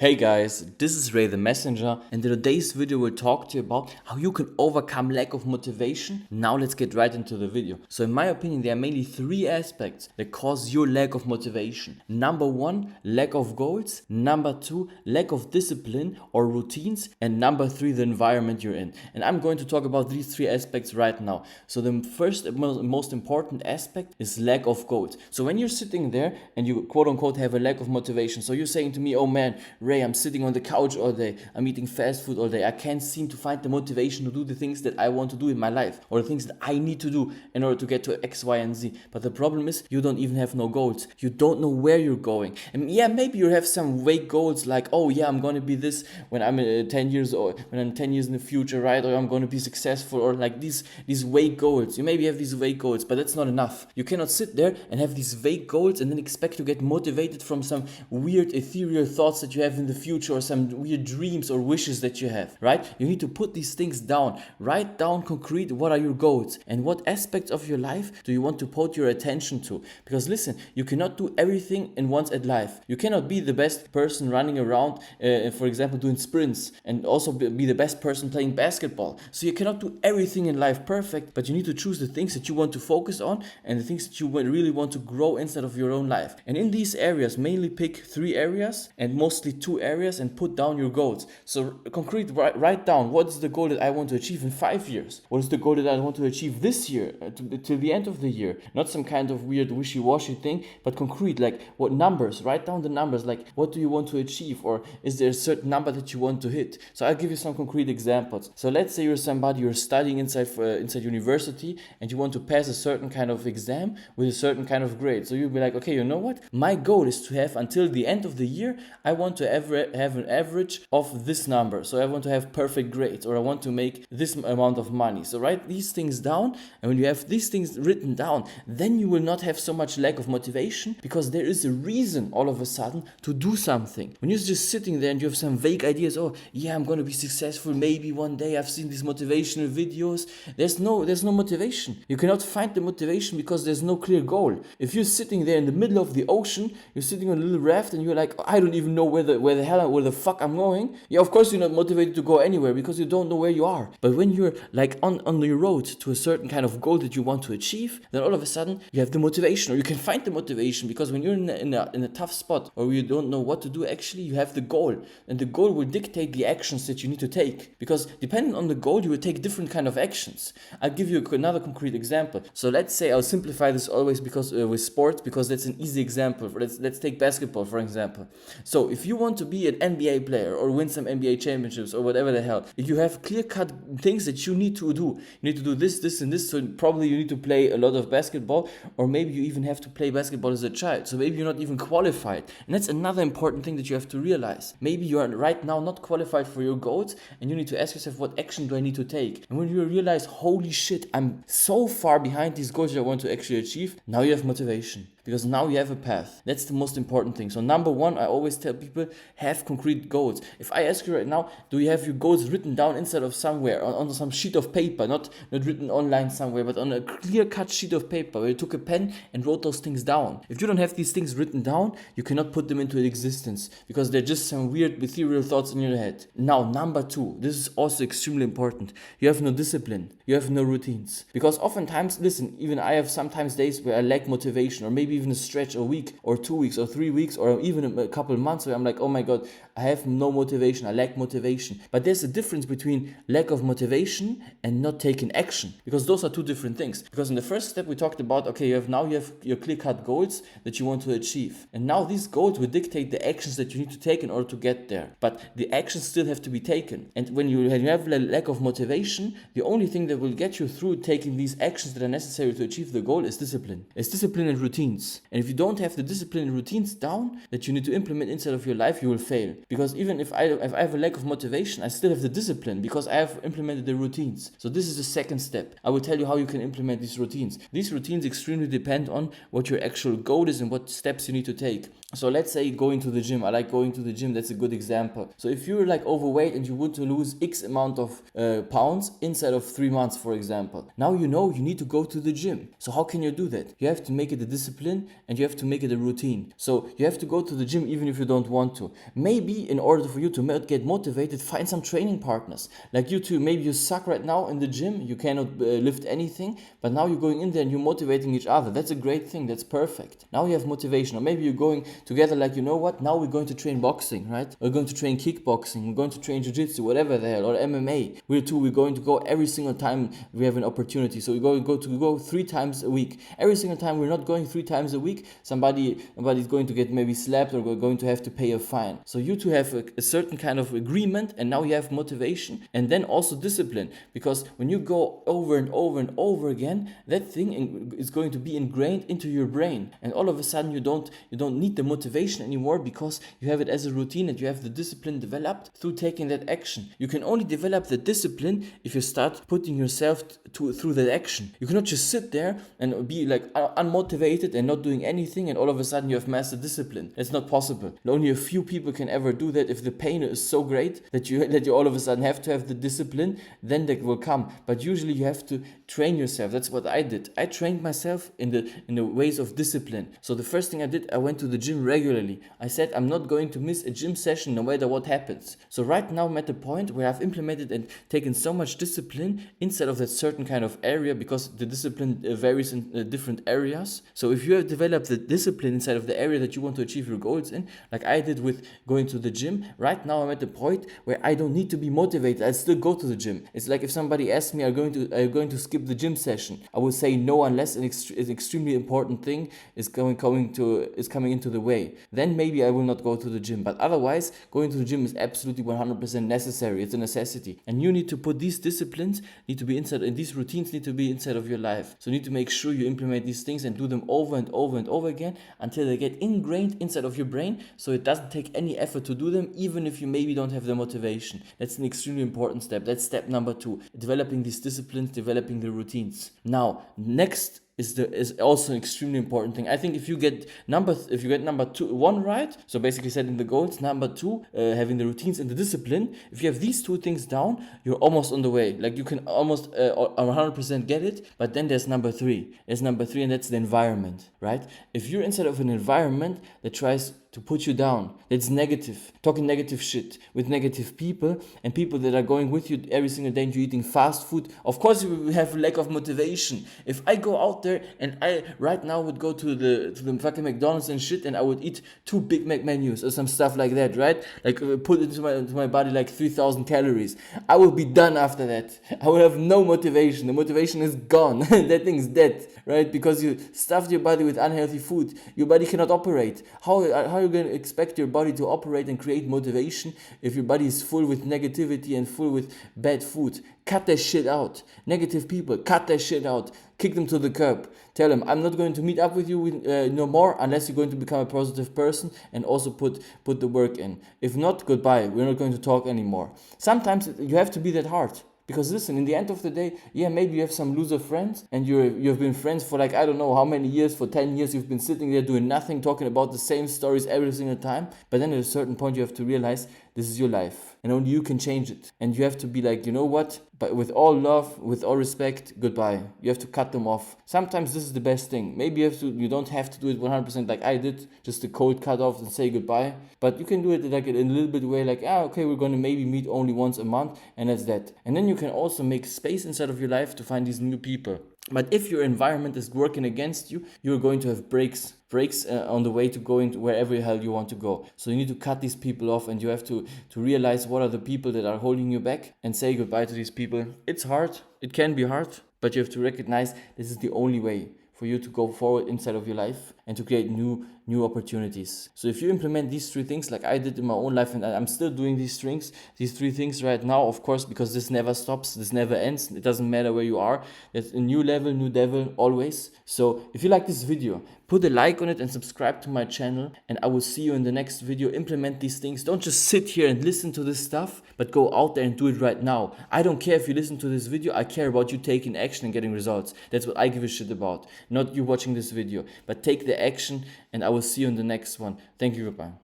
Hey guys, this is Ray the Messenger, and in today's video we'll talk to you about how you can overcome lack of motivation. Now let's get right into the video. So in my opinion, there are mainly three aspects that cause your lack of motivation. Number one, lack of goals. Number two, lack of discipline or routines. And number three, the environment you're in. And I'm going to talk about these three aspects right now. So the first and most important aspect is lack of goals. So when you're sitting there and you quote unquote have a lack of motivation, so you're saying to me, oh man, Ray, I'm sitting on the couch all day, I'm eating fast food all day, I can't seem to find the motivation to do the things that I want to do in my life, or the things that I need to do in order to get to X, Y, and Z. But the problem is, you don't even have no goals. You don't know where you're going. And yeah, maybe you have some vague goals like, oh yeah, I'm gonna be this when I'm 10 years old, when I'm 10 years in the future, right? Or I'm gonna be successful, or like these vague goals. You maybe have these vague goals, but that's not enough. You cannot sit there and have these vague goals and then expect to get motivated from some weird ethereal thoughts that you have in the future, or some weird dreams or wishes that you have, right? You need to put these things down. Write down concrete what are your goals and what aspects of your life do you want to put your attention to. Because listen, you cannot do everything in once at life. You cannot be the best person running around, for example, doing sprints, and also be the best person playing basketball. So you cannot do everything in life perfect, but you need to choose the things that you want to focus on and the things that you really want to grow inside of your own life. And in these areas, mainly pick 3 areas and mostly 2 areas and put down your goals. So concrete, write down what is the goal that I want to achieve in 5 years. What is the goal that I want to achieve this year, till the end of the year. Not some kind of weird wishy-washy thing, but concrete, like what numbers. Write down the numbers, like what do you want to achieve, or is there a certain number that you want to hit. So I'll give you some concrete examples. So let's say you're studying inside university and you want to pass a certain kind of exam with a certain kind of grade. So you'll be like, okay, you know what? My goal is to have until the end of the year, I want to have an average of this number. So I want to have perfect grades, or I want to make this amount of money. So write these things down, and when you have these things written down, then you will not have so much lack of motivation, because there is a reason all of a sudden to do something. When you're just sitting there and you have some vague ideas, oh yeah, I'm going to be successful maybe one day, I've seen these motivational videos, there's no motivation. You cannot find the motivation because there's no clear goal. If you're sitting there in the middle of the ocean, you're sitting on a little raft and you're like, I don't even know where the fuck I'm going. Yeah, of course you're not motivated to go anywhere because you don't know where you are. But when you're like on the road to a certain kind of goal that you want to achieve, then all of a sudden you have the motivation, or you can find the motivation, because when you're in a tough spot, or you don't know what to do, actually you have the goal, and the goal will dictate the actions that you need to take, because depending on the goal you will take different kind of actions. I'll give you another concrete example. So let's say, I'll simplify this always because with sports, because that's an easy example. Let's take basketball for example. So if you want to be an NBA player or win some NBA championships or whatever the hell, you have clear-cut things that you need to do. You need to do this, and this. So probably you need to play a lot of basketball, or maybe you even have to play basketball as a child. So maybe you're not even qualified. And that's another important thing that you have to realize. Maybe you are right now not qualified for your goals, and you need to ask yourself, what action do I need to take? And when you realize, holy shit, I'm so far behind these goals that I want to actually achieve, now you have motivation. Because now you have a path. That's the most important thing. So number one, I always tell people, have concrete goals. If I ask you right now, do you have your goals written down inside of somewhere, on some sheet of paper, not written online somewhere, but on a clear-cut sheet of paper where you took a pen and wrote those things down? If you don't have these things written down, you cannot put them into existence, because they're just some weird ethereal thoughts in your head. Now, number two, this is also extremely important. You have no discipline. You have no routines. Because oftentimes, listen, even I have sometimes days where I lack motivation, or maybe even a stretch, a week or 2 weeks or 3 weeks or even a couple of months where I'm like, oh my god, I have no motivation, I lack motivation. But there's a difference between lack of motivation and not taking action, because those are two different things. Because in the first step we talked about, okay, you have your clear-cut goals that you want to achieve, and now these goals will dictate the actions that you need to take in order to get there. But the actions still have to be taken, and when you have a lack of motivation, the only thing that will get you through taking these actions that are necessary to achieve the goal is discipline. It's discipline and routines. And if you don't have the discipline and routines down that you need to implement inside of your life, you will fail. Because even if I have a lack of motivation, I still have the discipline because I have implemented the routines. So this is the second step. I will tell you how you can implement these routines. These routines extremely depend on what your actual goal is and what steps you need to take. So let's say going to the gym. I like going to the gym. That's a good example. So if you're like overweight and you want to lose X amount of pounds inside of 3 months, for example, now you know you need to go to the gym. So how can you do that? You have to make it a discipline and you have to make it a routine. So you have to go to the gym even if you don't want to. Maybe maybe in order for you to get motivated, find some training partners. Like you two, maybe you suck right now in the gym, you cannot lift anything, but now you're going in there and you're motivating each other. That's a great thing, that's perfect. Now you have motivation. Or maybe you're going together like, you know what, now we're going to train boxing, right? We're going to train kickboxing, we're going to train jiu-jitsu, whatever the hell, or MMA. We're going to go every single time we have an opportunity. So we're going to go 3 times a week. Every single time we're not going 3 times a week, somebody's going to get maybe slapped or we're going to have to pay a fine. So you two have a certain kind of agreement, and now you have motivation and then also discipline, because when you go over and over and over again, that thing is going to be ingrained into your brain, and all of a sudden you don't need the motivation anymore, because you have it as a routine and you have the discipline developed through taking that action. You can only develop the discipline if you start putting yourself through that action. You cannot just sit there and be like unmotivated and not doing anything and all of a sudden you have mastered discipline. It's not possible. Only a few people can ever do that. If the pain is so great that you all of a sudden have to have the discipline, then that will come. But usually you have to train yourself. That's what I did. I trained myself in the ways of discipline. So the first thing I did, I went to the gym regularly. I said I'm not going to miss a gym session no matter what happens. So right now I'm at the point where I've implemented and taken so much discipline inside of that certain kind of area, because the discipline varies in different areas. So if you have developed the discipline inside of the area that you want to achieve your goals in, like I did with going to the gym, right now I'm at the point where I don't need to be motivated. I still go to the gym. It's like if somebody asks me, are you going to skip the gym session? I will say no, unless an extremely important thing is coming into the way. Then maybe I will not go to the gym. But otherwise, going to the gym is absolutely 100% necessary. It's a necessity. And you need to put these disciplines, need to be inside, and these routines need to be inside of your life. So you need to make sure you implement these things and do them over and over and over again until they get ingrained inside of your brain, so it doesn't take any effort to do them, even if you maybe don't have the motivation. That's an extremely important step. That's step number 2, developing these disciplines, developing the routines. Now, next is also an extremely important thing. I think if you get number 1 right, so basically setting the goals, number 2, having the routines and the discipline, if you have these 2 things down, you're almost on the way. Like you can almost 100% get it. But then there's number 3. There's number 3, and that's the environment, right? If you're inside of an environment that tries to put you down, that's negative, talking negative shit with negative people, and people that are going with you every single day and you're eating fast food, of course you will have lack of motivation. If I go out there and I right now would go to the fucking McDonald's and shit, and I would eat 2 Big Mac menus or some stuff like that, right? Like put into my body like 3,000 calories. I will be done after that. I will have no motivation. The motivation is gone. That thing's dead, right? Because you stuffed your body with unhealthy food. Your body cannot operate. How are you going to expect your body to operate and create motivation if your body is full with negativity and full with bad food? Cut that shit out. Negative people, cut that shit out. Kick them to the curb. Tell them, I'm not going to meet up with you no more unless you're going to become a positive person and also put the work in. If not, goodbye. We're not going to talk anymore. Sometimes you have to be that hard. Because listen, in the end of the day, yeah, maybe you have some loser friends and you've been friends for like, I don't know how many years, for 10 years, you've been sitting there doing nothing, talking about the same stories every single time. But then at a certain point, you have to realize this is your life and only you can change it. And you have to be like, you know what? But with all love, with all respect, goodbye. You have to cut them off. Sometimes this is the best thing. Maybe you don't have to do it 100% like I did, just a cold cut off and say goodbye. But you can do it like in a little bit way, like, okay, we're going to maybe meet only once a month, and that's that. And then you can also make space inside of your life to find these new people. But if your environment is working against you, you're going to have breaks on the way to going to wherever the hell you want to go. So you need to cut these people off, and you have to realize what are the people that are holding you back and say goodbye to these people. It's hard. It can be hard, but you have to recognize this is the only way for you to go forward inside of your life and to create new opportunities. So if you implement these 3 things like I did in my own life, and I'm still doing these 3 things right now, of course, because this never stops, this never ends. It doesn't matter where you are. There's a new level, new devil always. So if you like this video, put a like on it and subscribe to my channel, and I will see you in the next video. Implement these things. Don't just sit here and listen to this stuff, but go out there and do it right now. I don't care if you listen to this video. I care about you taking action and getting results. That's what I give a shit about. Not you watching this video, but take the action, and I will see you in the next one. Thank you, goodbye.